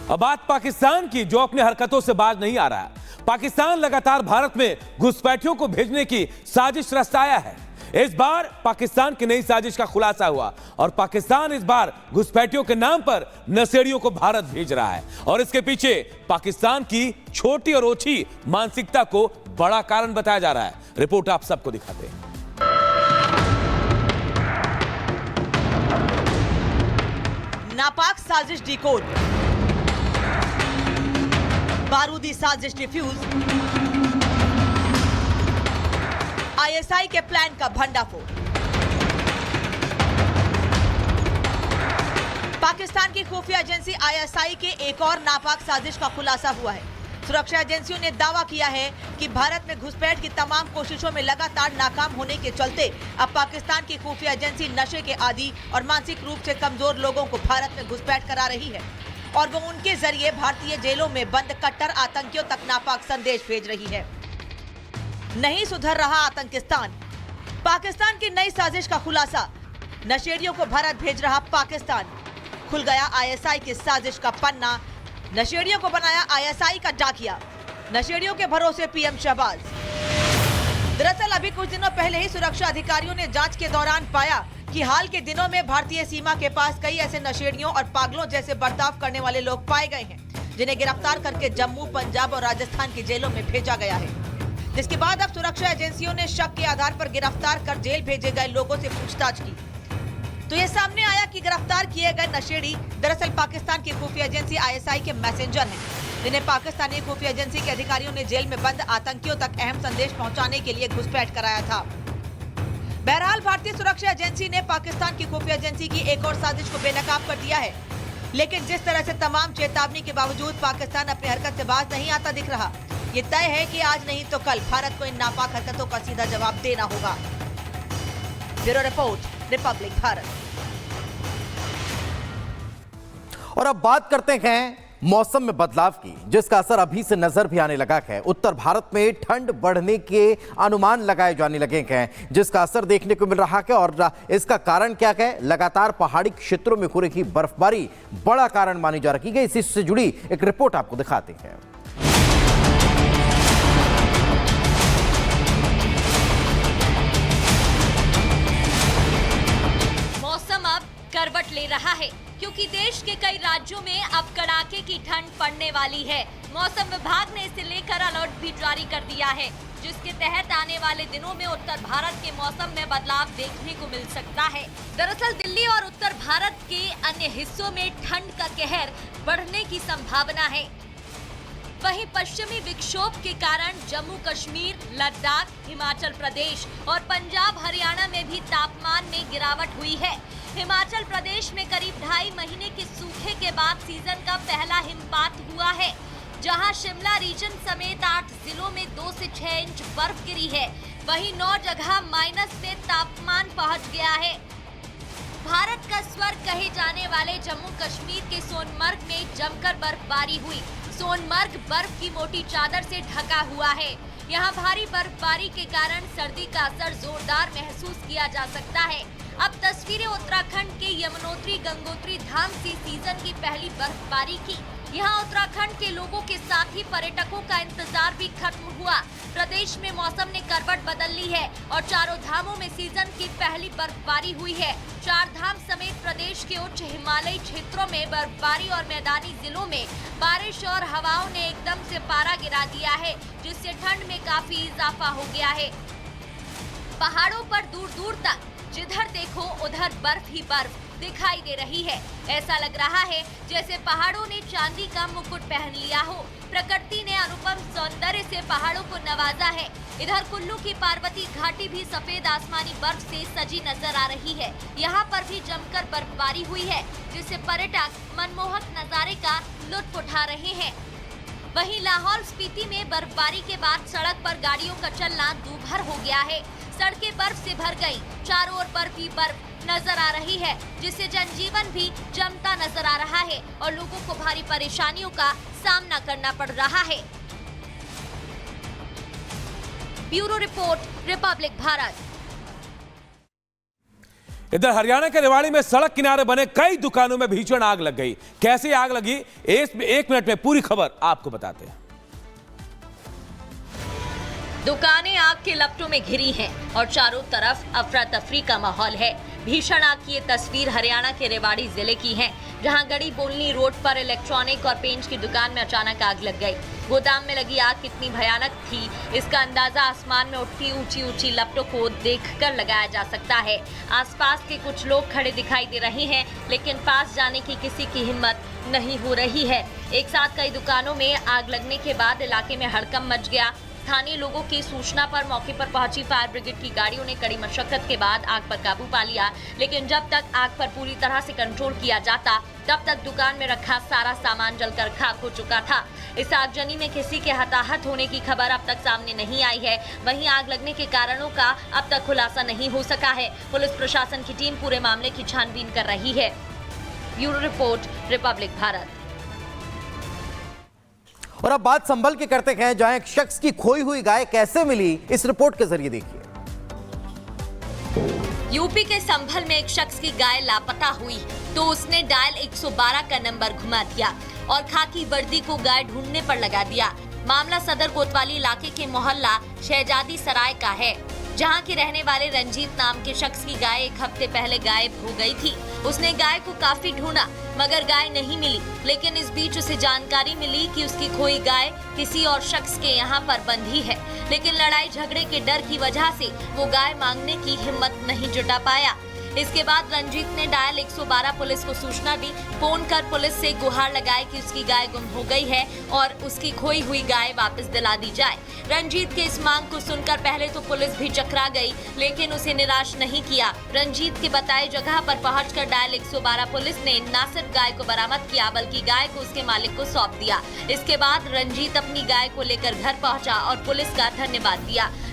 अब बात पाकिस्तान की, जो अपनी हरकतों से बाज नहीं आ रहा है। पाकिस्तान लगातार भारत में घुसपैठियों को भेजने की साजिश रचता है। इस बार पाकिस्तान की नई साजिश का खुलासा हुआ और पाकिस्तान इस बार घुसपैठियों के नाम पर नशेड़ियों को भारत भेज रहा है और इसके पीछे पाकिस्तान की छोटी और ओछी मानसिकता को बड़ा कारण बताया जा रहा है। रिपोर्ट आप सबको दिखाते हैं। नापाक साजिश डिकोड, बारूदी साजिश डिफ्यूज, आईएसआई के प्लान का भंडाफोड़। पाकिस्तान की खुफिया एजेंसी आईएसआई के एक और नापाक साजिश का खुलासा हुआ है। सुरक्षा एजेंसियों ने दावा किया है कि भारत में घुसपैठ की तमाम कोशिशों में लगातार नाकाम होने के चलते अब पाकिस्तान की खुफिया एजेंसी नशे के आदी और मानसिक रूप से कमजोर लोगों को भारत में घुसपैठ करा रही है और वो उनके जरिए भारतीय जेलों में बंद कट्टर आतंकियों तक नापाक संदेश भेज रही है। नहीं सुधर रहा आतंकिस्तान, पाकिस्तान की नई साजिश का खुलासा। नशेड़ियों को भारत भेज रहा पाकिस्तान, खुल गया आईएसआई की साजिश का पन्ना। नशेड़ियों को बनाया आईएसआई का डाकिया, नशेड़ियों के भरोसे पीएम शहबाज। दरअसल अभी कुछ दिनों पहले ही सुरक्षा अधिकारियों ने जांच के दौरान पाया कि हाल के दिनों में भारतीय सीमा के पास कई ऐसे नशेड़ियों और पागलों जैसे बर्ताव करने वाले लोग पाए गए हैं, जिन्हें गिरफ्तार करके जम्मू, पंजाब और राजस्थान की जेलों में भेजा गया है। जिसके बाद अब सुरक्षा एजेंसियों ने शक के आधार पर गिरफ्तार कर जेल भेजे गए लोगों से पूछताछ की तो ये सामने आया कि गिरफ्तार किए गए नशेड़ी दरअसल पाकिस्तान की खुफिया एजेंसी आईएसआई के मैसेंजर हैं, जिन्हें पाकिस्तानी खुफिया एजेंसी के अधिकारियों ने जेल में बंद आतंकियों तक अहम संदेश पहुंचाने के लिए घुसपैठ कराया था। बहरहाल भारतीय सुरक्षा एजेंसी ने पाकिस्तान की खुफिया एजेंसी की एक और साजिश को बेनकाब कर दिया है, लेकिन जिस तरह से तमाम चेतावनी के बावजूद पाकिस्तान अपनी हरकत से बाज नहीं आता दिख रहा, ये तय है कि आज नहीं तो कल भारत को इन नापाक हरकतों का सीधा जवाब देना होगा। Bureau report, Republic Bharat. और अब बात करते हैं मौसम में बदलाव की, जिसका असर अभी से नजर भी आने लगा है। उत्तर भारत में ठंड बढ़ने के अनुमान लगाए जाने लगे हैं, जिसका असर देखने को मिल रहा है। और इसका कारण क्या है? लगातार पहाड़ी क्षेत्रों में हो रही बर्फबारी बड़ा कारण मानी जा रही है। इसी से जुड़ी एक रिपोर्ट आपको दिखाते हैं। करवट ले रहा है क्योंकि देश के कई राज्यों में अब कड़ाके की ठंड पड़ने वाली है। मौसम विभाग ने इसे लेकर अलर्ट भी जारी कर दिया है, जिसके तहत आने वाले दिनों में उत्तर भारत के मौसम में बदलाव देखने को मिल सकता है। दरअसल दिल्ली और उत्तर भारत के अन्य हिस्सों में ठंड का कहर बढ़ने की संभावना है। वहीं पश्चिमी विक्षोभ के कारण जम्मू कश्मीर, लद्दाख, हिमाचल प्रदेश और पंजाब, हरियाणा में भी तापमान में गिरावट हुई है। हिमाचल प्रदेश में करीब 2.5 महीने के सूखे के बाद सीजन का पहला हिमपात हुआ है, जहां शिमला रीजन समेत 8 जिलों में 2 से 6 इंच बर्फ गिरी है। वहीं 9 जगह माइनस में तापमान पहुंच गया है। भारत का स्वर्ग कहे जाने वाले जम्मू कश्मीर के सोनमर्ग में जमकर बर्फबारी हुई। सोनमर्ग बर्फ की मोटी चादर से ढका हुआ है। यहाँ भारी बर्फबारी के कारण सर्दी का असर जोरदार महसूस किया जा सकता है। अब तस्वीरें उत्तराखंड के यमुनोत्री गंगोत्री धाम से सीजन की पहली बर्फबारी की। यहाँ उत्तराखंड के लोगों के साथ ही पर्यटकों का इंतजार भी खत्म हुआ। प्रदेश में मौसम ने करवट बदल ली है और चारों धामों में सीजन की पहली बर्फबारी हुई है। 4 धाम समेत प्रदेश के उच्च हिमालयी क्षेत्रों में बर्फबारी और मैदानी जिलों में बारिश और हवाओं ने एकदम से पारा गिरा दिया है, जिससे ठंड में काफी इजाफा हो गया है। पहाड़ों पर दूर दूर तक जिधर देखो उधर बर्फ ही बर्फ दिखाई दे रही है। ऐसा लग रहा है जैसे पहाड़ों ने चांदी का मुकुट पहन लिया हो। प्रकृति ने अनुपम सौंदर्य से पहाड़ों को नवाजा है। इधर कुल्लू की पार्वती घाटी भी सफेद आसमानी बर्फ से सजी नजर आ रही है। यहाँ पर भी जमकर बर्फबारी हुई है, जिससे पर्यटक मनमोहक नजारे का लुत्फ उठा रहे हैं। वहीं लाहौल स्पीति में बर्फबारी के बाद सड़क पर गाड़ियों का चलना दूभर हो गया है। सड़कें बर्फ से भर गई, चारों ओर बर्फ ही बर्फ नजर आ रही है, जिससे जनजीवन भी जमता नजर आ रहा है और लोगों को भारी परेशानियों का सामना करना पड़ रहा है। Bureau report, Republic Bharat. इधर हरियाणा के रेवाड़ी में सड़क किनारे बने कई दुकानों में भीषण आग लग गई। कैसे आग लगी, एक मिनट में पूरी खबर आपको बताते हैं। दुकानें आग के लपटों में घिरी हैं और चारों तरफ अफरा तफरी का माहौल है। भीषण आग की ये तस्वीर हरियाणा के रेवाड़ी जिले की है, जहां गड़ी बोलनी रोड पर इलेक्ट्रॉनिक और पेंट की दुकान में अचानक आग लग गई। गोदाम में लगी आग कितनी भयानक थी, इसका अंदाजा आसमान में उठती ऊंची ऊंची लपटों को देखकर लगाया जा सकता है। आसपास के कुछ लोग खड़े दिखाई दे रहे हैं, लेकिन पास जाने की किसी की हिम्मत नहीं हो रही है। एक साथ कई दुकानों में आग लगने के बाद इलाके में हड़कंप मच गया। स्थानीय लोगों की सूचना पर मौके पर पहुंची फायर ब्रिगेड की गाड़ियों ने कड़ी मशक्कत के बाद आग पर काबू पा लिया, लेकिन जब तक आग पर पूरी तरह से कंट्रोल किया जाता, तब तक दुकान में रखा सारा सामान जलकर खाक हो चुका था। इस आगजनी में किसी के हताहत होने की खबर अब तक सामने नहीं आई है। वहीं आग लगने के कारणों का अब तक खुलासा नहीं हो सका है। पुलिस प्रशासन की टीम पूरे मामले की छानबीन कर रही है। Bureau report, Republic Bharat. और अब बात संभल के करते हैं, जहां एक शख्स की खोई हुई गाय कैसे मिली, इस रिपोर्ट के जरिए देखिए। यूपी के संभल में एक शख्स की गाय लापता हुई तो उसने डायल 112 का नंबर घुमा दिया और खाकी वर्दी को गाय ढूंढने पर लगा दिया। मामला सदर कोतवाली इलाके के मोहल्ला शहजादी सराय का है, जहां के रहने वाले रंजीत नाम के शख्स की गाय एक हफ्ते पहले गायब हो गई थी। उसने गाय को काफी ढूंढा मगर गाय नहीं मिली, लेकिन इस बीच उसे जानकारी मिली कि उसकी खोई गाय किसी और शख्स के यहाँ पर बंधी है, लेकिन लड़ाई झगड़े के डर की वजह से वो गाय मांगने की हिम्मत नहीं जुटा पाया। इसके बाद रंजीत ने डायल 112 पुलिस को सूचना दी। फोन कर पुलिस से गुहार लगाई कि उसकी गाय गुम हो गई है और उसकी खोई हुई गाय वापस दिला दी जाए। रंजीत के इस मांग को सुनकर पहले तो पुलिस भी चकरा गई, लेकिन उसे निराश नहीं किया। रंजीत के बताए जगह पर पहुंचकर डायल 112 पुलिस ने न सिर्फ गाय को बरामद किया, बल्कि गाय को उसके मालिक को सौंप दिया। इसके बाद रंजीत अपनी गाय को लेकर घर पहुंचा और पुलिस का धन्यवाद दिया।